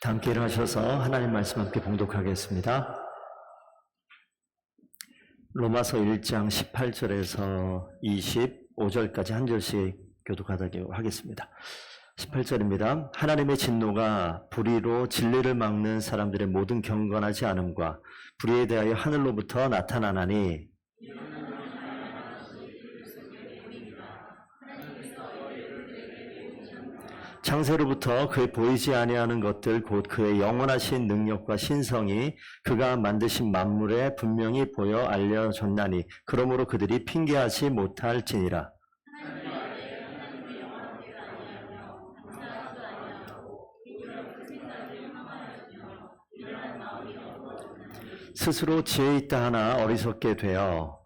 함께 일어나셔서 하나님 말씀 함께 봉독하겠습니다. 로마서 1장 18절에서 25절까지 한 절씩 교독하도록 하겠습니다. 18절입니다. 하나님의 진노가 불의로 진리를 막는 사람들의 모든 경건하지 않음과 불의에 대하여 하늘로부터 나타나나니 창세로부터 그의 보이지 아니하는 것들 곧 그의 영원하신 능력과 신성이 그가 만드신 만물에 분명히 보여 알려졌나니 그러므로 그들이 핑계하지 못할지니라. 스스로 지혜 있다 하나 어리석게 되어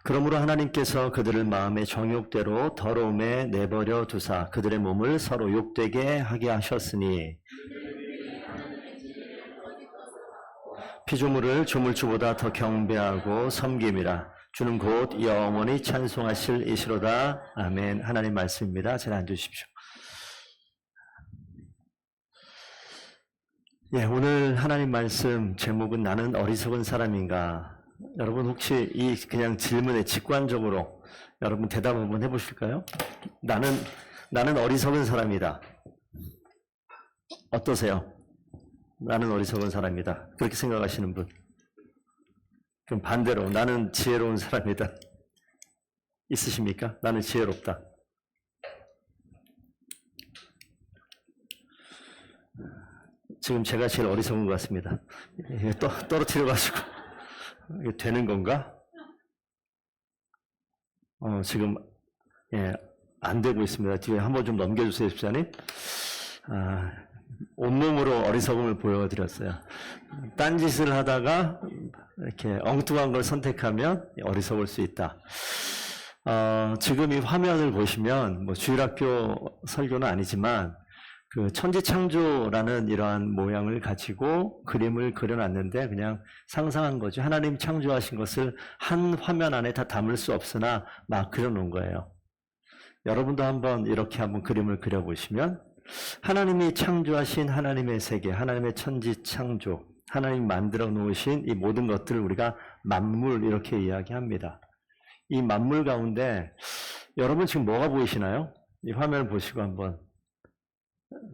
그러므로 하나님께서 그들을 마음의 정욕대로 더러움에 내버려 두사 그들의 몸을 서로 욕되게 하게 하셨으니 피조물을 조물주보다 더 경배하고 섬김이라. 주는 곧 영원히 찬송하실 이시로다. 아멘. 하나님 말씀입니다. 잘 앉으십시오. 오늘 하나님 말씀 제목은 나는 어리석은 사람인가? 여러분 혹시 이 그냥 질문에 직관적으로 여러분 대답 한번 해보실까요? 나는 어리석은 사람이다. 어떠세요? 나는 어리석은 사람이다. 그렇게 생각하시는 분? 그럼 반대로 나는 지혜로운 사람이다. 있으십니까? 나는 지혜롭다. 지금 제가 제일 어리석은 것 같습니다. 떨어뜨려가지고 이게 되는 건가? 지금 안 되고 있습니다. 뒤에 한번 좀 넘겨주세요, 집사님. 온몸으로 어리석음을 보여드렸어요. 딴짓을 하다가 이렇게 엉뚱한 걸 선택하면 어리석을 수 있다. 지금 이 화면을 보시면 주일학교 설교는 아니지만 그 천지창조라는 이러한 모양을 가지고 그림을 그려놨는데 그냥 상상한 거죠. 하나님 창조하신 것을 한 화면 안에 다 담을 수 없으나 막 그려놓은 거예요. 여러분도 한번 이렇게 한번 그림을 그려보시면 하나님이 창조하신 하나님의 세계, 하나님의 천지창조, 하나님 만들어 놓으신 이 모든 것들을 우리가 만물 이렇게 이야기합니다. 이 만물 가운데 여러분 지금 뭐가 보이시나요? 이 화면을 보시고 한번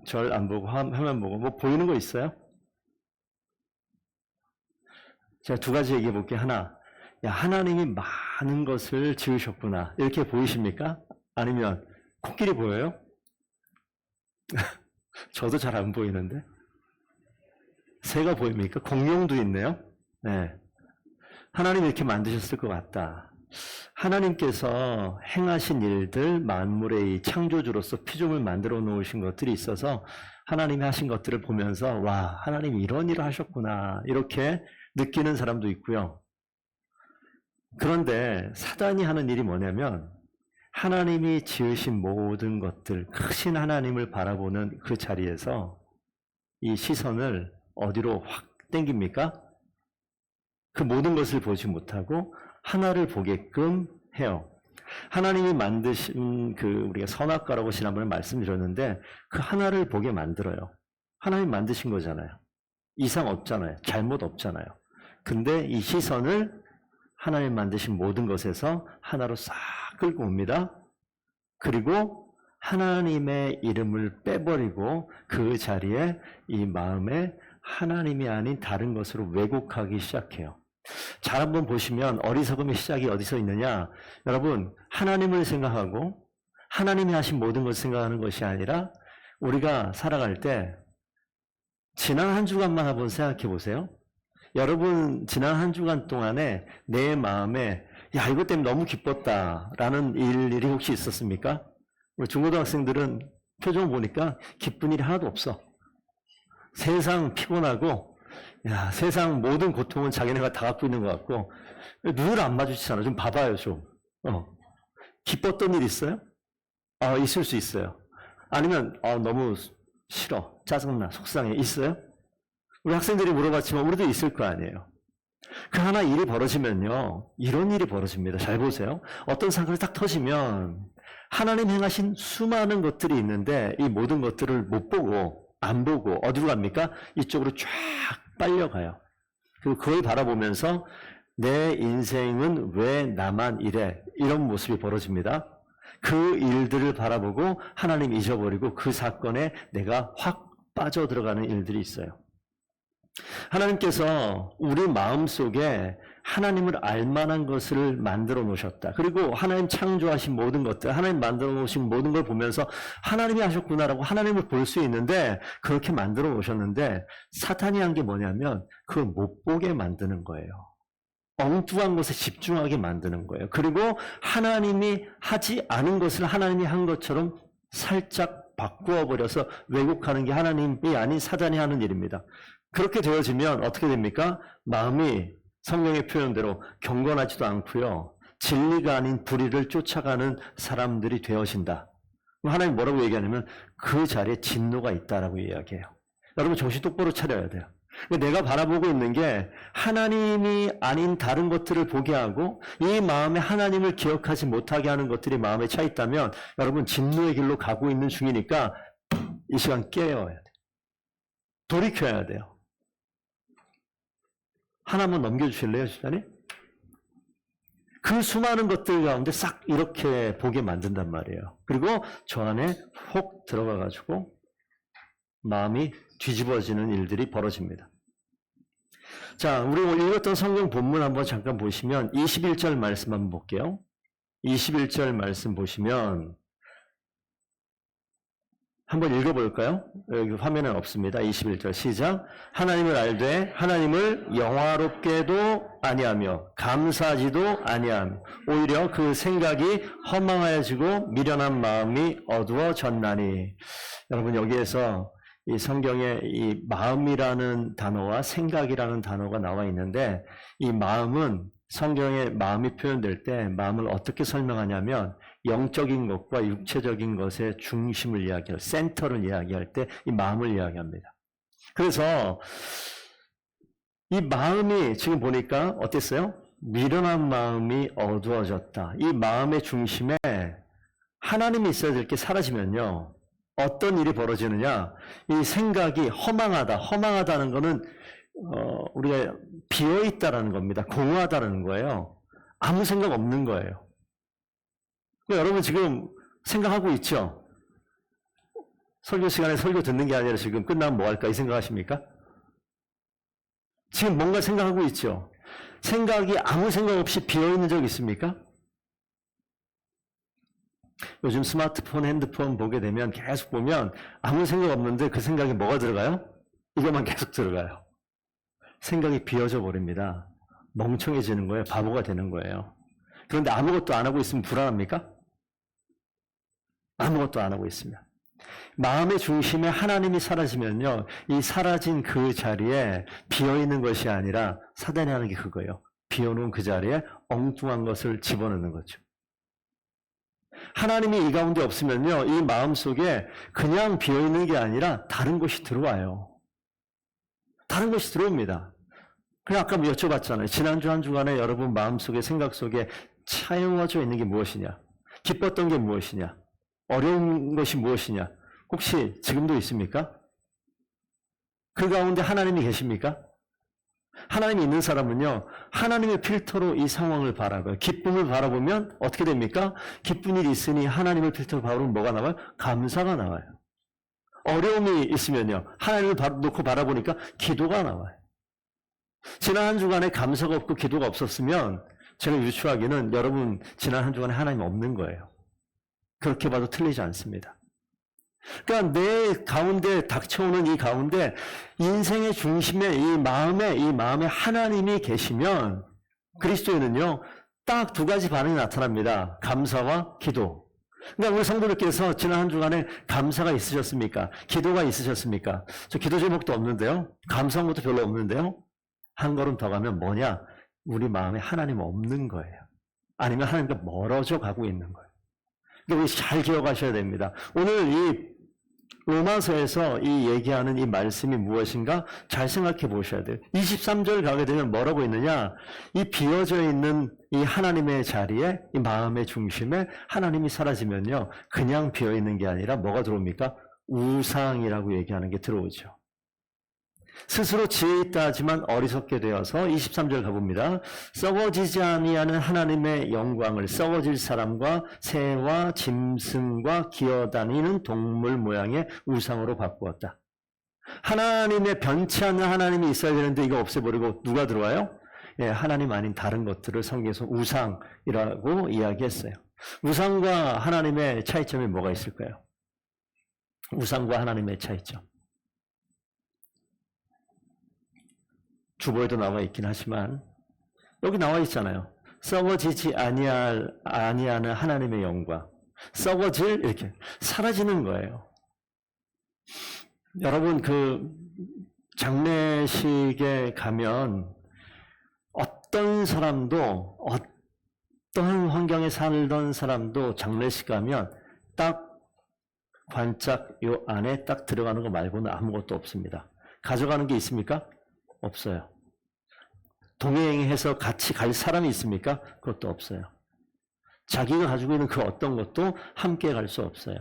절 안 보고 화면 보고 뭐 보이는 거 있어요? 제가 두 가지 얘기해 볼게요. 하나, 하나님이 많은 것을 지으셨구나 이렇게 보이십니까? 아니면 코끼리 보여요? 저도 잘 안 보이는데 새가 보입니까? 공룡도 있네요. 네, 하나님이 이렇게 만드셨을 것 같다. 하나님께서 행하신 일들, 만물의 이 창조주로서 피조물 만들어 놓으신 것들이 있어서 하나님이 하신 것들을 보면서 와, 하나님이 이런 일을 하셨구나 이렇게 느끼는 사람도 있고요. 그런데 사단이 하는 일이 뭐냐면 하나님이 지으신 모든 것들, 크신 하나님을 바라보는 그 자리에서 이 시선을 어디로 확 땡깁니까? 그 모든 것을 보지 못하고 하나를 보게끔 해요. 하나님이 만드신 우리가 선악과라고 지난번에 말씀드렸는데 그 하나를 보게 만들어요. 하나님 만드신 거잖아요. 이상 없잖아요. 잘못 없잖아요. 근데 이 시선을 하나님 만드신 모든 것에서 하나로 싹 끌고 옵니다. 그리고 하나님의 이름을 빼버리고 그 자리에 이 마음에 하나님이 아닌 다른 것으로 왜곡하기 시작해요. 잘 한번 보시면 어리석음의 시작이 어디서 있느냐? 여러분, 하나님을 생각하고 하나님이 하신 모든 것을 생각하는 것이 아니라 우리가 살아갈 때 지난 한 주간만 한번 생각해 보세요. 여러분, 지난 한 주간 동안에 내 마음에 이것 때문에 너무 기뻤다라는 일이 혹시 있었습니까? 우리 중고등학생들은 표정 보니까 기쁜 일이 하나도 없어. 세상 피곤하고 세상 모든 고통은 자기네가 다 갖고 있는 것 같고 눈을 안 마주치잖아. 좀 봐봐요 좀. 기뻤던 일 있어요? 있을 수 있어요. 아니면 너무 싫어, 짜증나, 속상해 있어요? 우리 학생들이 물어봤지만 우리도 있을 거 아니에요. 그 하나 일이 벌어지면요, 이런 일이 벌어집니다. 잘 보세요. 어떤 사건이 딱 터지면 하나님 행하신 수많은 것들이 있는데 이 모든 것들을 못 보고 안 보고 어디로 갑니까? 이쪽으로 쫙 빨려가요. 그리고 그걸 바라보면서 내 인생은 왜 나만 이래? 이런 모습이 벌어집니다. 그 일들을 바라보고 하나님 잊어버리고 그 사건에 내가 확 빠져들어가는 일들이 있어요. 하나님께서 우리 마음속에 하나님을 알만한 것을 만들어 놓으셨다. 그리고 하나님 창조하신 모든 것들, 하나님 만들어 놓으신 모든 걸 보면서 하나님이 하셨구나라고 하나님을 볼 수 있는데 그렇게 만들어 놓으셨는데 사탄이 한 게 뭐냐면 그걸 못 보게 만드는 거예요. 엉뚱한 것에 집중하게 만드는 거예요. 그리고 하나님이 하지 않은 것을 하나님이 한 것처럼 살짝 바꾸어 버려서 왜곡하는 게 하나님이 아닌 사단이 하는 일입니다. 그렇게 되어지면 어떻게 됩니까? 마음이 성경의 표현대로 경건하지도 않고요. 진리가 아닌 불의를 쫓아가는 사람들이 되어진다. 하나님 뭐라고 얘기하냐면 그 자리에 진노가 있다라고 이야기해요. 여러분 정신 똑바로 차려야 돼요. 내가 바라보고 있는 게 하나님이 아닌 다른 것들을 보게 하고 이 마음에 하나님을 기억하지 못하게 하는 것들이 마음에 차 있다면 여러분 진노의 길로 가고 있는 중이니까 이 시간 깨어야 돼요. 돌이켜야 돼요. 하나만 넘겨주실래요, 집사님? 그 수많은 것들 가운데 싹 이렇게 보게 만든단 말이에요. 그리고 저 안에 혹 들어가가지고 마음이 뒤집어지는 일들이 벌어집니다. 자, 우리 오늘 읽었던 성경 본문 한번 잠깐 보시면 21절 말씀 한번 볼게요. 21절 말씀 보시면 한번 읽어볼까요? 여기 화면은 없습니다. 21절 시작. 하나님을 알되 하나님을 영화롭게도 아니하며 감사하지도 아니하며 오히려 그 생각이 허망하여지고 미련한 마음이 어두워졌나니. 여러분 여기에서 이 성경에 이 마음이라는 단어와 생각이라는 단어가 나와 있는데 이 마음은 성경에 마음이 표현될 때 마음을 어떻게 설명하냐면 영적인 것과 육체적인 것의 중심을 이야기할, 센터를 이야기할 때 이 마음을 이야기합니다. 그래서 이 마음이 지금 보니까 어땠어요? 미련한 마음이 어두워졌다. 이 마음의 중심에 하나님이 있어야 될 게 사라지면요. 어떤 일이 벌어지느냐? 이 생각이 허망하다. 허망하다는 것은 우리가 비어있다라는 겁니다. 공허하다는 거예요. 아무 생각 없는 거예요. 여러분 지금 생각하고 있죠? 설교 시간에 설교 듣는 게 아니라 지금 끝나면 뭐 할까 이 생각하십니까? 지금 뭔가 생각하고 있죠? 생각이 아무 생각 없이 비어있는 적 있습니까? 요즘 스마트폰, 핸드폰 보게 되면 계속 보면 아무 생각 없는데 그 생각에 뭐가 들어가요? 이것만 계속 들어가요. 생각이 비어져 버립니다. 멍청해지는 거예요. 바보가 되는 거예요. 그런데 아무것도 안 하고 있으면 불안합니까? 아무것도 안 하고 있으면. 마음의 중심에 하나님이 사라지면요. 이 사라진 그 자리에 비어있는 것이 아니라 사단이 하는 게 그거예요. 비어놓은 그 자리에 엉뚱한 것을 집어넣는 거죠. 하나님이 이 가운데 없으면요. 이 마음속에 그냥 비어있는 게 아니라 다른 것이 들어와요. 다른 것이 들어옵니다. 그냥 아까 여쭤봤잖아요. 지난주 한 주간에 여러분 마음속에 생각 속에 차용어져 있는 게 무엇이냐? 기뻤던 게 무엇이냐? 어려운 것이 무엇이냐? 혹시 지금도 있습니까? 그 가운데 하나님이 계십니까? 하나님이 있는 사람은요. 하나님의 필터로 이 상황을 바라봐요. 기쁨을 바라보면 어떻게 됩니까? 기쁜 일이 있으니 하나님을 필터로 바라보면 뭐가 나와요? 감사가 나와요. 어려움이 있으면요. 하나님을 놓고 바라보니까 기도가 나와요. 지난 한 주간에 감사가 없고 기도가 없었으면 제가 유추하기는 여러분 지난 한 주간에 하나님 없는 거예요. 그렇게 봐도 틀리지 않습니다. 그러니까 내 가운데 닥쳐오는 이 가운데 인생의 중심에 이 마음에 하나님이 계시면 그리스도인은요. 딱 두 가지 반응이 나타납니다. 감사와 기도. 그러니까 우리 성도들께서 지난 한 주간에 감사가 있으셨습니까? 기도가 있으셨습니까? 저 기도 제목도 없는데요. 감사한 것도 별로 없는데요. 한 걸음 더 가면 뭐냐? 우리 마음에 하나님 없는 거예요. 아니면 하나님과 멀어져 가고 있는 거예요. 그러니까 우리 잘 기억하셔야 됩니다. 오늘 이 로마서에서 이 얘기하는 이 말씀이 무엇인가 잘 생각해 보셔야 돼요. 23절 가게 되면 뭐라고 있느냐? 이 비어져 있는 이 하나님의 자리에, 이 마음의 중심에 하나님이 사라지면요, 그냥 비어 있는 게 아니라 뭐가 들어옵니까? 우상이라고 얘기하는 게 들어오죠. 스스로 지혜 있다 하지만 어리석게 되어서 23절 가봅니다. 썩어지지 아니하는 하나님의 영광을 썩어질 사람과 새와 짐승과 기어다니는 동물 모양의 우상으로 바꾸었다. 하나님의 변치 않는 하나님이 있어야 되는데 이거 없애버리고 누가 들어와요? 예, 하나님 아닌 다른 것들을 성경에서 우상이라고 이야기했어요. 우상과 하나님의 차이점이 뭐가 있을까요? 우상과 하나님의 차이점. 주보에도 나와 있긴 하지만 여기 나와 있잖아요. 썩어지지 아니하는 하나님의 영광. 썩어질, 이렇게 사라지는 거예요. 여러분, 그 장례식에 가면 어떤 사람도, 어떤 환경에 살던 사람도 장례식 가면 딱 관짝 요 안에 딱 들어가는 거 말고는 아무것도 없습니다. 가져가는 게 있습니까? 없어요. 동행해서 같이 갈 사람이 있습니까? 그것도 없어요. 자기가 가지고 있는 그 어떤 것도 함께 갈 수 없어요.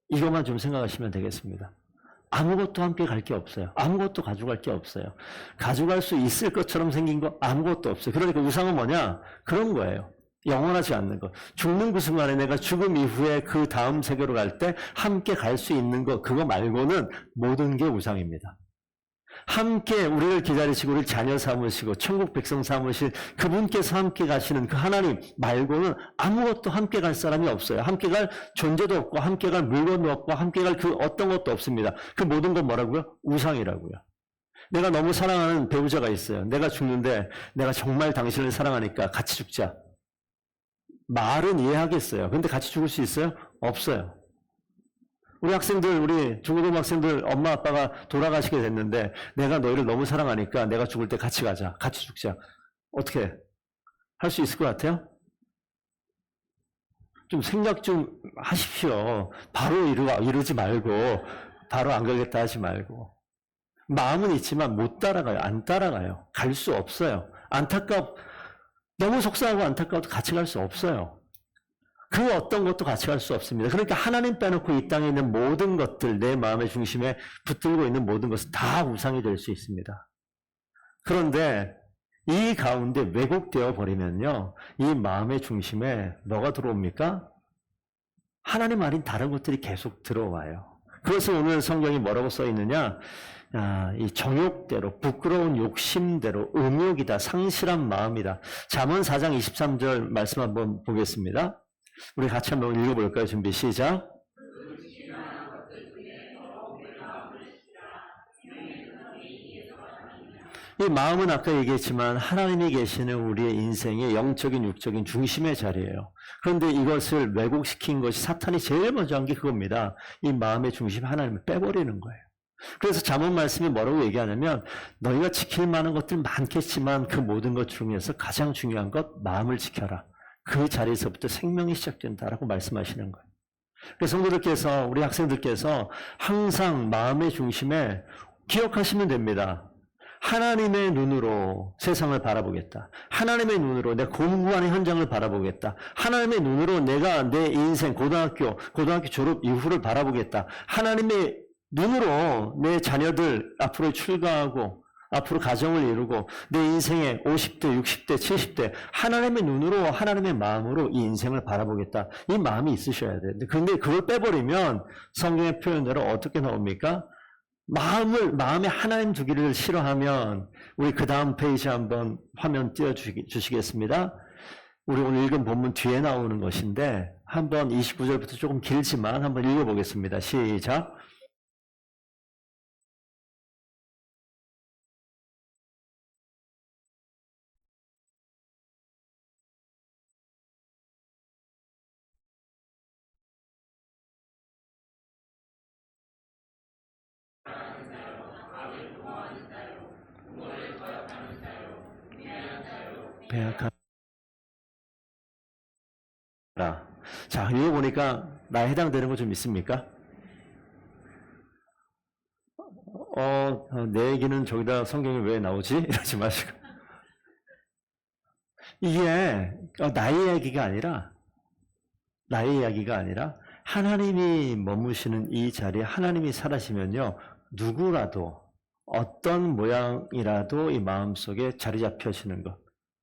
이것만 좀 생각하시면 되겠습니다. 아무것도 함께 갈 게 없어요. 아무것도 가져갈 게 없어요. 가져갈 수 있을 것처럼 생긴 거 아무것도 없어요. 그러니까 우상은 뭐냐? 그런 거예요. 영원하지 않는 것. 죽는 그 순간에 내가 죽음 이후에 그 다음 세계로 갈 때 함께 갈 수 있는 것, 그거 말고는 모든 게 우상입니다. 함께 우리를 기다리시고 우리를 자녀 삼으시고 천국 백성 삼으실 그분께서 함께 가시는 그 하나님 말고는 아무것도 함께 갈 사람이 없어요. 함께 갈 존재도 없고 함께 갈 물건도 없고 함께 갈 그 어떤 것도 없습니다. 그 모든 건 뭐라고요? 우상이라고요. 내가 너무 사랑하는 배우자가 있어요. 내가 죽는데 내가 정말 당신을 사랑하니까 같이 죽자. 말은 이해하겠어요. 근데 같이 죽을 수 있어요? 없어요. 우리 학생들, 우리 중고등 학생들 엄마 아빠가 돌아가시게 됐는데 내가 너희를 너무 사랑하니까 내가 죽을 때 같이 가자. 같이 죽자. 어떻게 할 수 있을 것 같아요? 좀 생각 좀 하십시오. 바로 이러지 말고 바로 안 가겠다 하지 말고. 마음은 있지만 못 따라가요. 안 따라가요. 갈 수 없어요. 너무 속상하고 안타까워도 같이 갈 수 없어요. 그 어떤 것도 같이 갈 수 없습니다. 그러니까 하나님 빼놓고 이 땅에 있는 모든 것들, 내 마음의 중심에 붙들고 있는 모든 것은 다 우상이 될 수 있습니다. 그런데 이 가운데 왜곡되어 버리면요, 이 마음의 중심에 뭐가 들어옵니까? 하나님 아닌 다른 것들이 계속 들어와요. 그래서 오늘 성경이 뭐라고 써 있느냐? 이 정욕대로, 부끄러운 욕심대로, 음욕이다, 상실한 마음이다. 잠언 4장 23절 말씀 한번 보겠습니다. 우리 같이 한번 읽어볼까요? 준비 시작. 이 마음은 아까 얘기했지만 하나님이 계시는 우리의 인생의 영적인 육적인 중심의 자리예요. 그런데 이것을 왜곡시킨 것이 사탄이 제일 먼저 한 게 그겁니다. 이 마음의 중심 하나님을 빼버리는 거예요. 그래서 잠언 말씀이 뭐라고 얘기하냐면 너희가 지킬 만한 것들 많겠지만 그 모든 것 중에서 가장 중요한 것 마음을 지켜라. 그 자리에서부터 생명이 시작된다라고 말씀하시는 거예요. 그래서 성도들께서, 우리 학생들께서 항상 마음의 중심에 기억하시면 됩니다. 하나님의 눈으로 세상을 바라보겠다. 하나님의 눈으로 내 공부하는 현장을 바라보겠다. 하나님의 눈으로 내가 내 인생, 고등학교 졸업 이후를 바라보겠다. 하나님의 눈으로 내 자녀들 앞으로 출가하고 앞으로 가정을 이루고 내 인생의 50대, 60대, 70대 하나님의 눈으로, 하나님의 마음으로 이 인생을 바라보겠다. 이 마음이 있으셔야 돼요. 그런데 그걸 빼버리면 성경의 표현대로 어떻게 나옵니까? 마음에 하나님 두기를 싫어하면 우리 그 다음 페이지 한번 화면 띄워주시겠습니다. 우리 오늘 읽은 본문 뒤에 나오는 것인데 한번 29절부터 조금 길지만 한번 읽어보겠습니다. 시작. 배약하라. 자, 이거 보니까 나에 해당되는 거 좀 있습니까? 내 얘기는 저기다 성경에 왜 나오지? 이러지 마시고. 이게 나의 이야기가 아니라 하나님이 머무시는 이 자리에 하나님이 사라지면요, 누구라도 어떤 모양이라도 이 마음속에 자리 잡혀지는 것,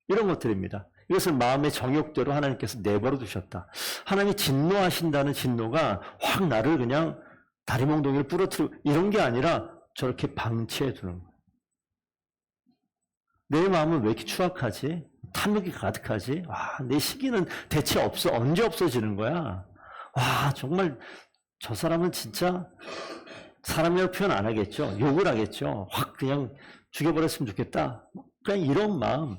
이런 것들입니다. 이것을 마음의 정욕대로 하나님께서 내버려 두셨다. 하나님이 진노하신다는 진노가 확 나를 그냥 다리몽둥이를 부러뜨리고 이런 게 아니라 저렇게 방치해 두는 거예요. 내 마음은 왜 이렇게 추악하지? 탐욕이 가득하지? 와, 내 시기는 대체 언제 없어지는 거야? 와, 정말 저 사람은 진짜 사람이라고 표현 안 하겠죠. 욕을 하겠죠. 확 그냥 죽여버렸으면 좋겠다. 그냥 이런 마음.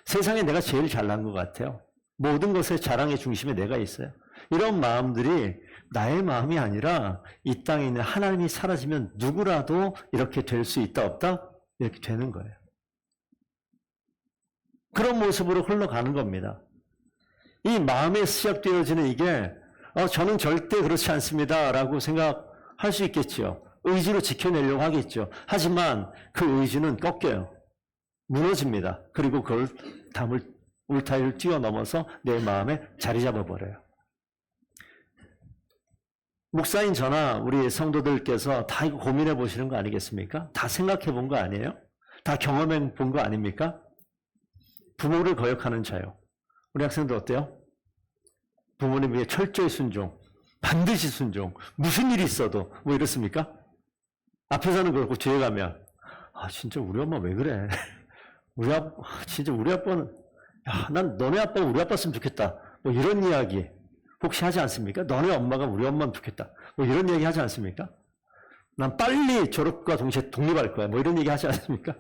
세상에 내가 제일 잘난 것 같아요. 모든 것의 자랑의 중심에 내가 있어요. 이런 마음들이 나의 마음이 아니라 이 땅에 있는 하나님이 사라지면 누구라도 이렇게 될 수 있다 없다? 이렇게 되는 거예요. 그런 모습으로 흘러가는 겁니다. 이 마음에 시작되어지는 이게 저는 절대 그렇지 않습니다 라고 생각할 수 있겠죠. 의지로 지켜내려고 하겠죠. 하지만 그 의지는 꺾여요. 무너집니다. 그리고 그걸 울타리를 뛰어넘어서 내 마음에 자리 잡아버려요. 목사인 저나 우리 성도들께서 다 이거 고민해 보시는 거 아니겠습니까? 다 생각해 본 거 아니에요? 다 경험해 본 거 아닙니까? 부모를 거역하는 자요. 우리 학생들 어때요? 부모님 위해 철저히 순종, 반드시 순종, 무슨 일이 있어도 뭐 이렇습니까? 앞에서는 그렇고 뒤에 가면 진짜 우리 엄마 왜 그래? 진짜 우리 아빠는 난 너네 아빠가 우리 아빠였으면 좋겠다. 뭐 이런 이야기 혹시 하지 않습니까? 너네 엄마가 우리 엄마면 좋겠다. 뭐 이런 이야기 하지 않습니까? 난 빨리 졸업과 동시에 독립할 거야. 뭐 이런 얘기 하지 않습니까?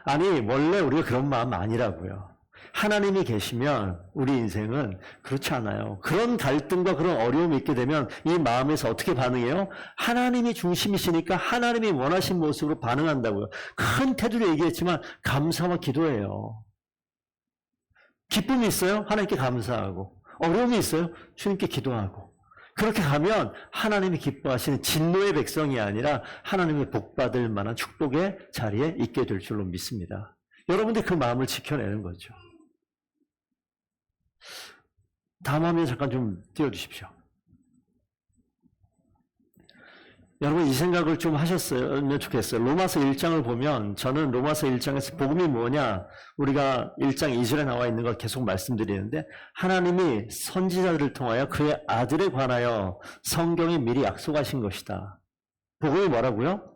아니, 원래 우리가 그런 마음 아니라고요. 하나님이 계시면 우리 인생은 그렇지 않아요. 그런 갈등과 그런 어려움이 있게 되면 이 마음에서 어떻게 반응해요? 하나님이 중심이시니까 하나님이 원하신 모습으로 반응한다고요. 큰 태도로 얘기했지만 감사와 기도예요. 기쁨이 있어요? 하나님께 감사하고. 어려움이 있어요? 주님께 기도하고. 그렇게 가면 하나님이 기뻐하시는 진노의 백성이 아니라 하나님의 복받을 만한 축복의 자리에 있게 될 줄로 믿습니다. 여러분들 그 마음을 지켜내는 거죠. 다음 화면 잠깐 좀 띄워주십시오. 여러분 이 생각을 좀 하셨으면 좋겠어요. 로마서 1장을 보면 저는 로마서 1장에서 복음이 뭐냐 우리가 1장 2절에 나와 있는 걸 계속 말씀드리는데 하나님이 선지자들을 통하여 그의 아들에 관하여 성경에 미리 약속하신 것이다. 복음이 뭐라고요?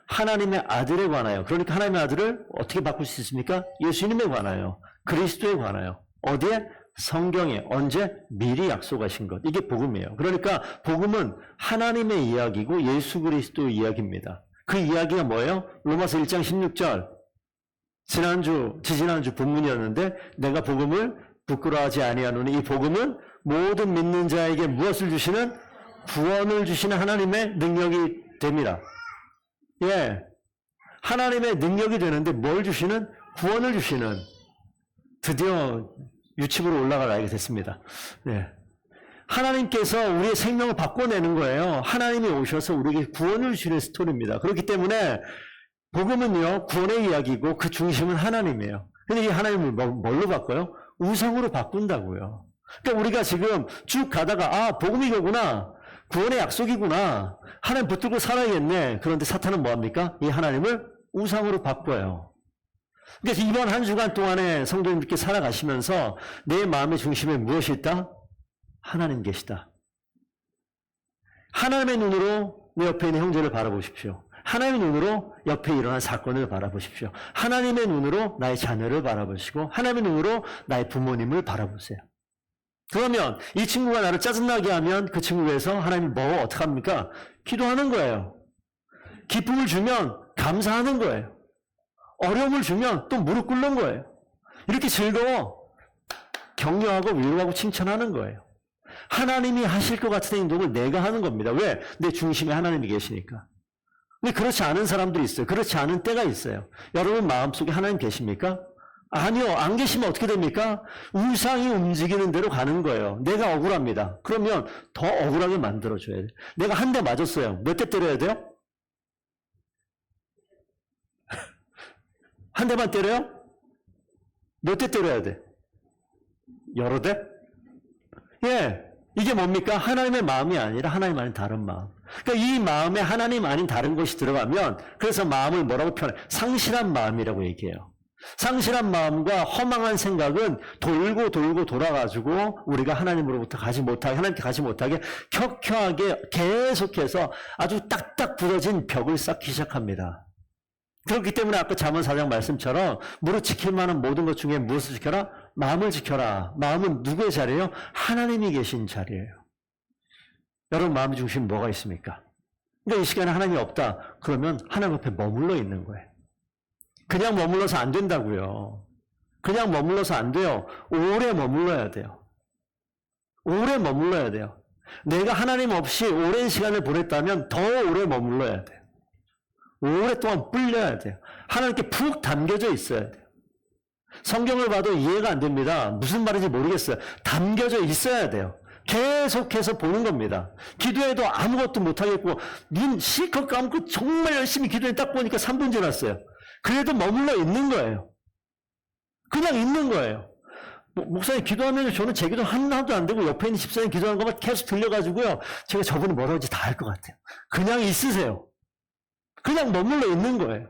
하나님의 아들에 관하여. 그러니까 하나님의 아들을 어떻게 바꿀 수 있습니까? 예수님에 관하여. 그리스도에 관하여. 어디에? 성경에 언제? 미리 약속하신 것. 이게 복음이에요. 그러니까 복음은 하나님의 이야기고 예수 그리스도의 이야기입니다. 그 이야기가 뭐예요? 로마서 1장 16절. 지지난주 본문이었는데 내가 복음을 부끄러워하지 아니하노니 이 복음은 모든 믿는 자에게 무엇을 주시는? 구원을 주시는 하나님의 능력이 됩니다. 예. 하나님의 능력이 되는데 뭘 주시는? 구원을 주시는. 드디어 유치부로 올라갈 나이가 됐습니다. 네. 하나님께서 우리의 생명을 바꿔내는 거예요. 하나님이 오셔서 우리에게 구원을 주시는 스토리입니다. 그렇기 때문에 복음은요, 구원의 이야기고 그 중심은 하나님이에요. 근데 이 하나님을 뭘로 바꿔요? 우상으로 바꾼다고요. 그러니까 우리가 지금 쭉 가다가 복음이 이거구나. 구원의 약속이구나. 하나님 붙들고 살아야겠네. 그런데 사탄은 뭐합니까? 이 하나님을 우상으로 바꿔요. 그래서 이번 한 주간 동안에 성도님들께 살아가시면서 내 마음의 중심에 무엇이 있다? 하나님 계시다. 하나님의 눈으로 내 옆에 있는 형제를 바라보십시오. 하나님의 눈으로 옆에 일어난 사건을 바라보십시오. 하나님의 눈으로 나의 자녀를 바라보시고 하나님의 눈으로 나의 부모님을 바라보세요. 그러면 이 친구가 나를 짜증나게 하면 그 친구 위해서 하나님이 어떻게 합니까? 기도하는 거예요. 기쁨을 주면 감사하는 거예요. 어려움을 주면 또 무릎 꿇는 거예요. 이렇게 즐거워 격려하고 위로하고 칭찬하는 거예요. 하나님이 하실 것 같은 행동을 내가 하는 겁니다. 왜? 내 중심에 하나님이 계시니까. 근데 그렇지 않은 사람들이 있어요. 그렇지 않은 때가 있어요. 여러분 마음속에 하나님 계십니까? 아니요. 안 계시면 어떻게 됩니까? 우상이 움직이는 대로 가는 거예요. 내가 억울합니다. 그러면 더 억울하게 만들어줘야 돼요. 내가 한 대 맞았어요. 몇 대 때려야 돼요? 한 대만 때려요? 몇 대 때려야 돼? 여러 대? 예. 이게 뭡니까? 하나님의 마음이 아니라 하나님 아닌 다른 마음. 그러니까 이 마음에 하나님 아닌 다른 것이 들어가면 그래서 마음을 뭐라고 표현해? 상실한 마음이라고 얘기해요. 상실한 마음과 허망한 생각은 돌고 돌고 돌아가지고 우리가 하나님으로부터 가지 못하게, 하나님께 가지 못하게 켜켜하게 계속해서 아주 딱딱 부러진 벽을 쌓기 시작합니다. 그렇기 때문에 아까 잠언 4장 말씀처럼 무릇 지킬 만한 모든 것 중에 무엇을 지켜라? 마음을 지켜라. 마음은 누구의 자리예요? 하나님이 계신 자리예요. 여러분 마음 중심 뭐가 있습니까? 그러니까 이 시간에 하나님이 없다. 그러면 하나님 앞에 머물러 있는 거예요. 그냥 머물러서 안 된다고요. 그냥 머물러서 안 돼요. 오래 머물러야 돼요. 오래 머물러야 돼요. 내가 하나님 없이 오랜 시간을 보냈다면 더 오래 머물러야 돼요. 오랫동안 불려야 돼요. 하나님께 푹 담겨져 있어야 돼요. 성경을 봐도 이해가 안 됩니다. 무슨 말인지 모르겠어요. 담겨져 있어야 돼요. 계속해서 보는 겁니다. 기도해도 아무것도 못하겠고 눈 실컷 감고 정말 열심히 기도해 딱 보니까 3분 지났어요. 그래도 머물러 있는 거예요. 그냥 있는 거예요. 목사님 기도하면 저는 제 기도 하나도 안 되고 옆에 있는 집사님 기도하는 것만 계속 들려가지고요. 제가 저분이 뭐라고 하는지 다 알 것 같아요. 그냥 있으세요. 그냥 머물러 있는 거예요.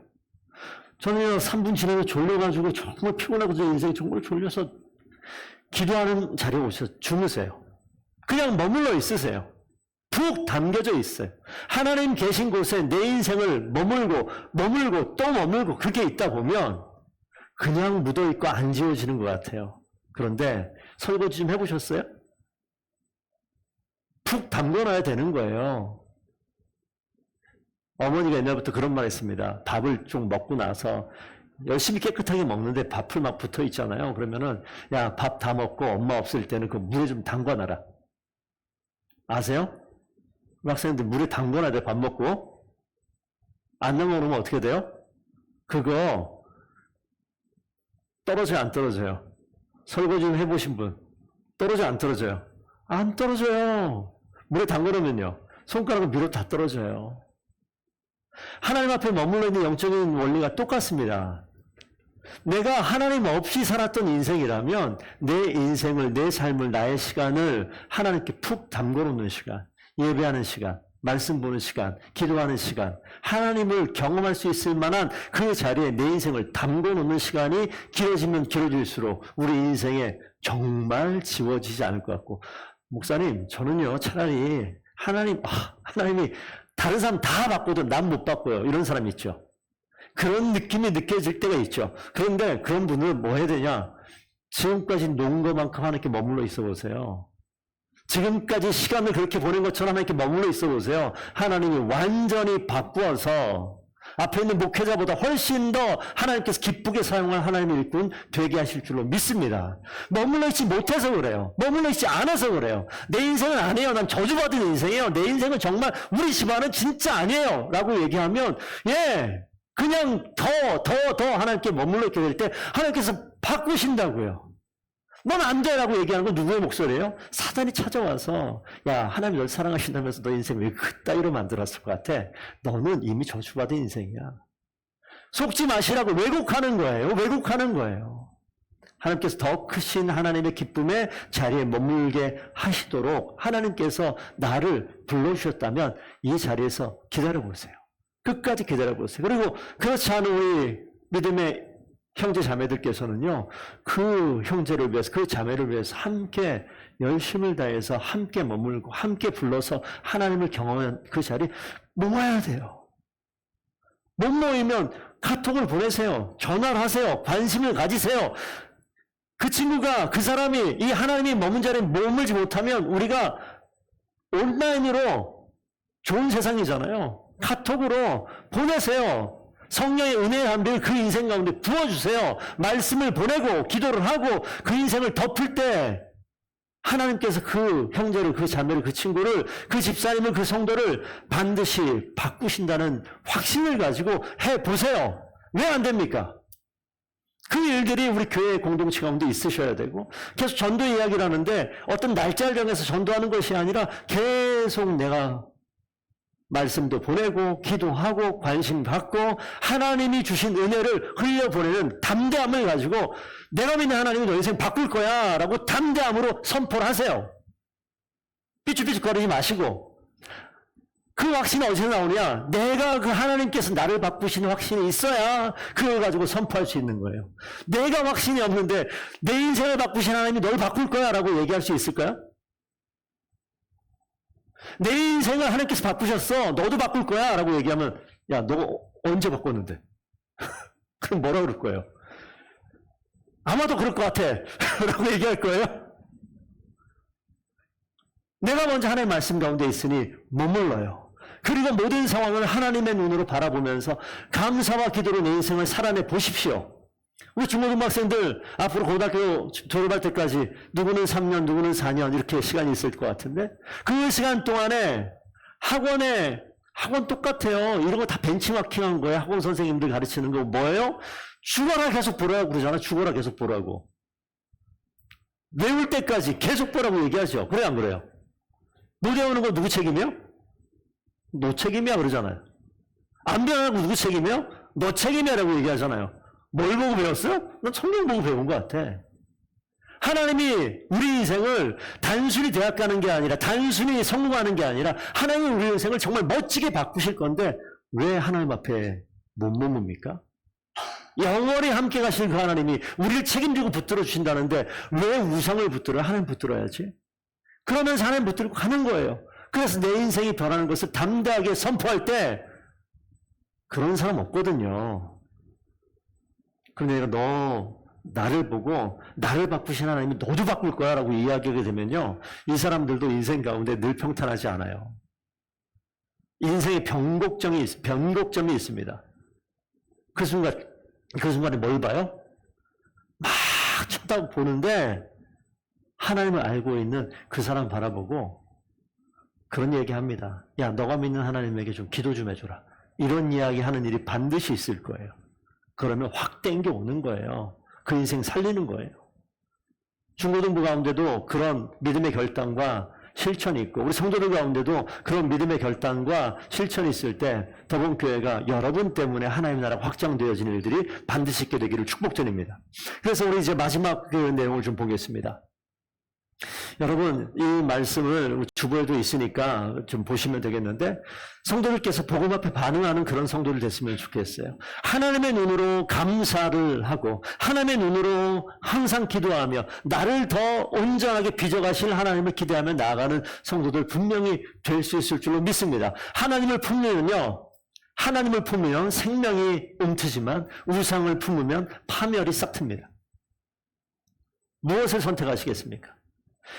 저는 3분 지나면 졸려가지고 정말 피곤하고 제 인생이 정말 졸려서 기도하는 자리에 오셔서 주무세요. 그냥 머물러 있으세요. 푹 담겨져 있어요. 하나님 계신 곳에 내 인생을 머물고 또 머물고 그렇게 있다 보면 그냥 묻어있고 안 지워지는 것 같아요. 그런데 설거지 좀 해보셨어요? 푹 담궈놔야 되는 거예요. 어머니가 옛날부터 그런 말 했습니다. 밥을 좀 먹고 나서 열심히 깨끗하게 먹는데 밥풀 막 붙어 있잖아요. 그러면은 야, 밥 다 먹고 엄마 없을 때는 그 물에 좀 담궈놔라. 아세요? 학생들 물에 담궈놔야 돼. 밥 먹고. 안 담궈놓으면 어떻게 돼요? 그거 떨어져요, 안 떨어져요? 설거지 좀 해보신 분 떨어져요, 안 떨어져요? 안 떨어져요. 물에 담궈놓으면요 손가락은 위로 다 떨어져요. 하나님 앞에 머물러 있는 영적인 원리가 똑같습니다. 내가 하나님 없이 살았던 인생이라면 내 인생을, 내 삶을, 나의 시간을 하나님께 푹 담궈놓는 시간, 예배하는 시간, 말씀 보는 시간, 기도하는 시간, 하나님을 경험할 수 있을 만한 그 자리에 내 인생을 담궈놓는 시간이 길어지면 길어질수록 우리 인생에 정말 지워지지 않을 것 같고, 목사님 저는요 차라리 하나님이 다른 사람 다 받고도 난 못 받고요. 이런 사람 있죠. 그런 느낌이 느껴질 때가 있죠. 그런데 그런 분은 뭐 해야 되냐? 지금까지 놓은 것만큼 하나님께 머물러 있어 보세요. 지금까지 시간을 그렇게 보낸 것처럼 하나님께 머물러 있어 보세요. 하나님이 완전히 바꾸어서 앞에 있는 목회자보다 훨씬 더 하나님께서 기쁘게 사용할 하나님의 일꾼 되게 하실 줄로 믿습니다. 머물러 있지 못해서 그래요. 머물러 있지 않아서 그래요. 내 인생은 아니에요. 난 저주받은 인생이에요. 내 인생은 정말 우리 집안은 진짜 아니에요. 라고 얘기하면 그냥 더 하나님께 머물러 있게 될 때 하나님께서 바꾸신다고요. 넌 안 돼! 라고 얘기하는 건 누구의 목소리예요? 사단이 찾아와서 야, 하나님이 널 사랑하신다면서 너 인생 왜 그따위로 만들었을 것 같아? 너는 이미 저주받은 인생이야. 속지 마시라고 왜곡하는 거예요. 하나님께서 더 크신 하나님의 기쁨의 자리에 머물게 하시도록 하나님께서 나를 불러주셨다면 이 자리에서 기다려보세요. 끝까지 기다려보세요. 그리고 그렇지 않은 우리 믿음의 형제 자매들께서는요, 그 형제를 위해서, 그 자매를 위해서 함께 열심을 다해서 함께 머물고 함께 불러서 하나님을 경험한 그 자리 모아야 돼요. 못 모이면 카톡을 보내세요. 전화를 하세요. 관심을 가지세요. 그 친구가, 그 사람이 이 하나님이 머문 자리에 머물지 못하면 우리가 온라인으로 좋은 세상이잖아요. 카톡으로 보내세요. 성령의 은혜의 함비를 그 인생 가운데 부어주세요. 말씀을 보내고 기도를 하고 그 인생을 덮을 때 하나님께서 그 형제를, 그 자매를, 그 친구를, 그 집사님을, 그 성도를 반드시 바꾸신다는 확신을 가지고 해보세요. 왜 안 됩니까? 그 일들이 우리 교회 공동체 가운데 있으셔야 되고, 계속 전도 이야기를 하는데 어떤 날짜를 정해서 전도하는 것이 아니라 계속 내가 말씀도 보내고 기도하고 관심 갖고 하나님이 주신 은혜를 흘려보내는 담대함을 가지고 내가 믿는 하나님이 너 인생 바꿀 거야 라고 담대함으로 선포를 하세요. 삐죽삐죽거리지 마시고. 그 확신이 어디서 나오냐? 내가 그 하나님께서 나를 바꾸시는 확신이 있어야 그걸 가지고 선포할 수 있는 거예요. 내가 확신이 없는데 내 인생을 바꾸신 하나님이 널 바꿀 거야 라고 얘기할 수 있을까요? 내 인생을 하나님께서 바꾸셨어. 너도 바꿀 거야 라고 얘기하면 야, 너 언제 바꿨는데? 그럼 뭐라 그럴 거예요? 아마도 그럴 것 같아 라고 얘기할 거예요. 내가 먼저 하나님의 말씀 가운데 있으니 머물러요. 그리고 모든 상황을 하나님의 눈으로 바라보면서 감사와 기도로 내 인생을 살아내 보십시오. 우리 중고등학생들 앞으로 고등학교 졸업할 때까지 누구는 3년, 누구는 4년 이렇게 시간이 있을 것 같은데 그 시간 동안에 학원 똑같아요. 이런 거 다 벤치마킹한 거예요. 학원 선생님들 가르치는 거 뭐예요? 죽어라 계속 보라고 그러잖아. 죽어라 계속 보라고. 외울 때까지 계속 보라고 얘기하죠. 그래 안 그래요? 못 외우는 거 누구 책임이요? 너 책임이야 그러잖아요. 안 배우는 거 누구 책임이요? 너 책임이야 라고 얘기하잖아요. 뭘 보고 배웠어? 난 성경 보고 배운 것 같아. 하나님이 우리 인생을 단순히 대학 가는 게 아니라 단순히 성공하는 게 아니라 하나님이 우리 인생을 정말 멋지게 바꾸실 건데 왜 하나님 앞에 못 머뭅니까? 영원히 함께 가실 그 하나님이 우리를 책임지고 붙들어 주신다는데 왜 우상을 붙들어요? 하나님 붙들어야지. 그러면서 하나님 붙들고 가는 거예요. 그래서 내 인생이 변하는 것을 담대하게 선포할 때 그런 사람 없거든요. 그런데 너 나를 보고 나를 바꾸신 하나님이 너도 바꿀 거야 라고 이야기하게 되면요. 이 사람들도 인생 가운데 늘 평탄하지 않아요. 인생의 변곡점이 있습니다. 그 순간에 뭘 봐요? 막 쳐다보는데 하나님을 알고 있는 그 사람 바라보고 그런 얘기 합니다. 야, 너가 믿는 하나님에게 좀 기도 좀 해줘라. 이런 이야기 하는 일이 반드시 있을 거예요. 그러면 확 땡겨 오는 거예요. 그 인생 살리는 거예요. 중고등부 가운데도 그런 믿음의 결단과 실천이 있고 우리 성도들 가운데도 그런 믿음의 결단과 실천이 있을 때 더본교회가 여러분 때문에 하나님의 나라가 확장되어지는 일들이 반드시 있게 되기를 축복드립니다. 그래서 우리 이제 마지막 그 내용을 좀 보겠습니다. 여러분 이 말씀을 주보에도 있으니까 좀 보시면 되겠는데 성도들께서 복음 앞에 반응하는 그런 성도들 됐으면 좋겠어요. 하나님의 눈으로 감사를 하고 하나님의 눈으로 항상 기도하며 나를 더 온전하게 빚어가실 하나님을 기대하며 나아가는 성도들 분명히 될 수 있을 줄로 믿습니다. 하나님을 품으면 생명이 움트지만 우상을 품으면 파멸이 싹틉니다. 무엇을 선택하시겠습니까?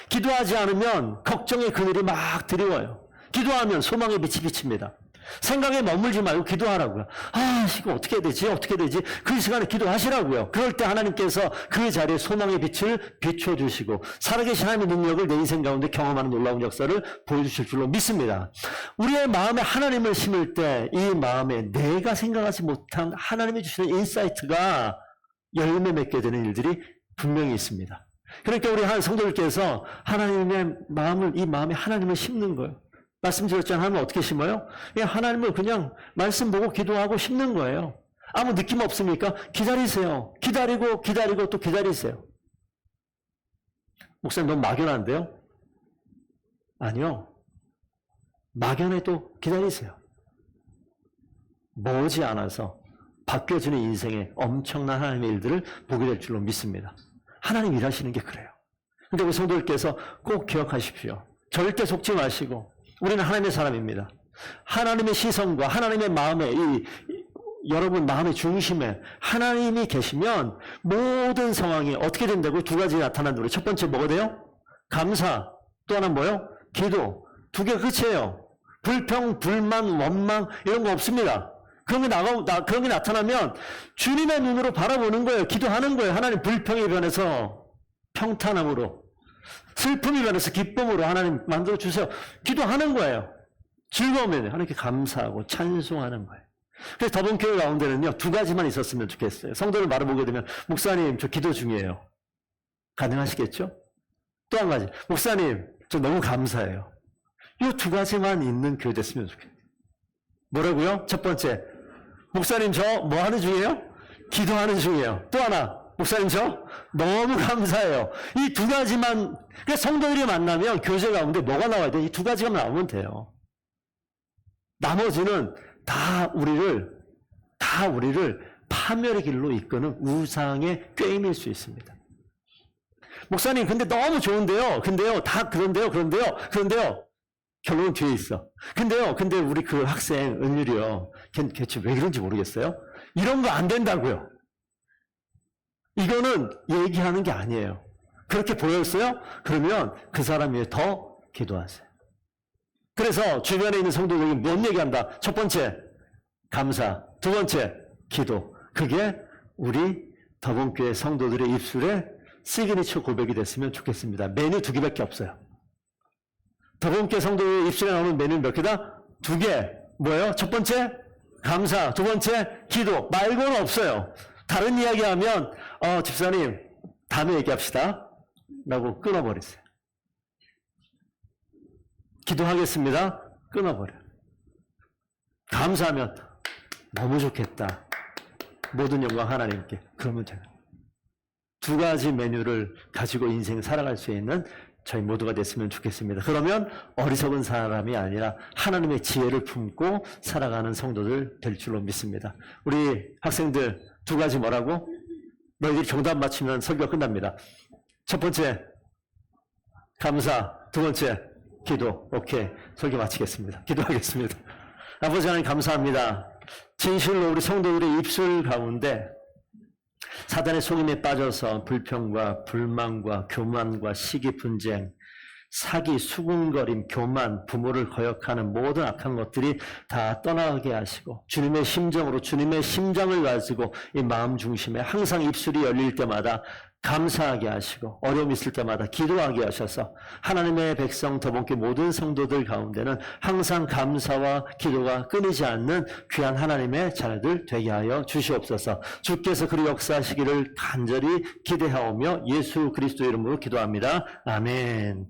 기도하지 않으면 걱정의 그늘이 막 드리워요. 기도하면 소망의 빛이 비칩니다. 생각에 머물지 말고 기도하라고요. 아, 이거 어떻게 해야 되지? 어떻게 되지? 그 시간에 기도하시라고요. 그럴 때 하나님께서 그 자리에 소망의 빛을 비춰주시고 살아계신 하나님의 능력을 내 인생 가운데 경험하는 놀라운 역사를 보여주실 줄로 믿습니다. 우리의 마음에 하나님을 심을 때 이 마음에 내가 생각하지 못한 하나님이 주시는 인사이트가 열매 맺게 되는 일들이 분명히 있습니다. 그러니까 우리 한 성도들께서 하나님의 마음을, 이 마음에 하나님을 심는 거예요. 말씀드렸잖아요. 하나님을 어떻게 심어요? 하나님을 그냥 말씀 보고 기도하고 심는 거예요. 아무 느낌 없습니까? 기다리세요. 기다리고 또 기다리세요. 목사님 너무 막연한데요? 아니요. 막연해도 기다리세요. 머지 않아서 바뀌어지는 인생의 엄청난 하나님의 일들을 보게 될 줄로 믿습니다. 하나님 일하시는 게 그래요. 근데 우리 성도들께서 꼭 기억하십시오. 절대 속지 마시고 우리는 하나님의 사람입니다. 하나님의 시선과 하나님의 마음에 여러분 마음의 중심에 하나님이 계시면 모든 상황이 어떻게 된다고 두 가지 나타난다고. 첫 번째 뭐가 돼요? 감사. 또 하나 뭐요? 기도. 두 개 끝이에요. 불평, 불만, 원망 이런 거 없습니다. 그런 게 나타나면 주님의 눈으로 바라보는 거예요. 기도하는 거예요. 하나님 불평이 변해서 평탄함으로, 슬픔이 변해서 기쁨으로 하나님 만들어주세요. 기도하는 거예요. 즐거우면 하나님께 감사하고 찬송하는 거예요. 그래서 더본교회 가운데는요, 두 가지만 있었으면 좋겠어요. 성도를 말해보게 되면, 목사님, 저 기도 중이에요. 가능하시겠죠? 또 한 가지, 목사님, 저 너무 감사해요. 이 두 가지만 있는 교회 됐으면 좋겠어요. 뭐라고요? 첫 번째, 목사님, 저 뭐 하는 중이에요? 기도하는 중이에요. 또 하나, 목사님, 저 너무 감사해요. 이 두 가지만, 그러니까 성도들이 만나면 교제 가운데 뭐가 나와야 돼? 이 두 가지가 나오면 돼요. 나머지는 다 우리를 파멸의 길로 이끄는 우상의 꾀임일 수 있습니다. 목사님, 근데 너무 좋은데요. 근데요, 다 그런데요. 결론은 뒤에 있어. 근데 우리 그 학생 은율이요. 걔 대체 왜 그런지 모르겠어요. 이런 거 안 된다고요. 이거는 얘기하는 게 아니에요. 그렇게 보였어요? 그러면 그 사람 위해 더 기도하세요. 그래서 주변에 있는 성도들이 뭔 얘기한다? 첫 번째, 감사. 두 번째, 기도. 그게 우리 더본교회 성도들의 입술에 시그니처 고백이 됐으면 좋겠습니다. 메뉴 두 개밖에 없어요. 더본교회 성도의 입술에 나오는 메뉴 몇 개다? 두 개. 뭐예요? 첫 번째, 감사. 두 번째, 기도. 말고는 없어요. 다른 이야기하면 집사님 다음에 얘기합시다 라고 끊어버리세요. 기도하겠습니다. 끊어버려요. 감사하면 너무 좋겠다. 모든 영광 하나님께. 그러면 돼요. 두 가지 메뉴를 가지고 인생 살아갈 수 있는 저희 모두가 됐으면 좋겠습니다. 그러면 어리석은 사람이 아니라 하나님의 지혜를 품고 살아가는 성도들 될 줄로 믿습니다. 우리 학생들 두 가지 뭐라고? 너희들이 정답 맞추면 설교가 끝납니다. 첫 번째, 감사. 두 번째, 기도. 오케이. 설교 마치겠습니다. 기도하겠습니다. 아버지 하나님 감사합니다. 진실로 우리 성도들의 입술 가운데 사단의 속임에 빠져서 불평과 불만과 교만과 시기 분쟁, 사기, 수군거림, 교만, 부모를 거역하는 모든 악한 것들이 다 떠나게 하시고 주님의 심정으로 주님의 심장을 가지고 이 마음 중심에 항상 입술이 열릴 때마다 감사하게 하시고 어려움 있을 때마다 기도하게 하셔서 하나님의 백성 더본교회 모든 성도들 가운데는 항상 감사와 기도가 끊이지 않는 귀한 하나님의 자녀들 되게 하여 주시옵소서. 주께서 그리 역사하시기를 간절히 기대하오며 예수 그리스도 이름으로 기도합니다. 아멘.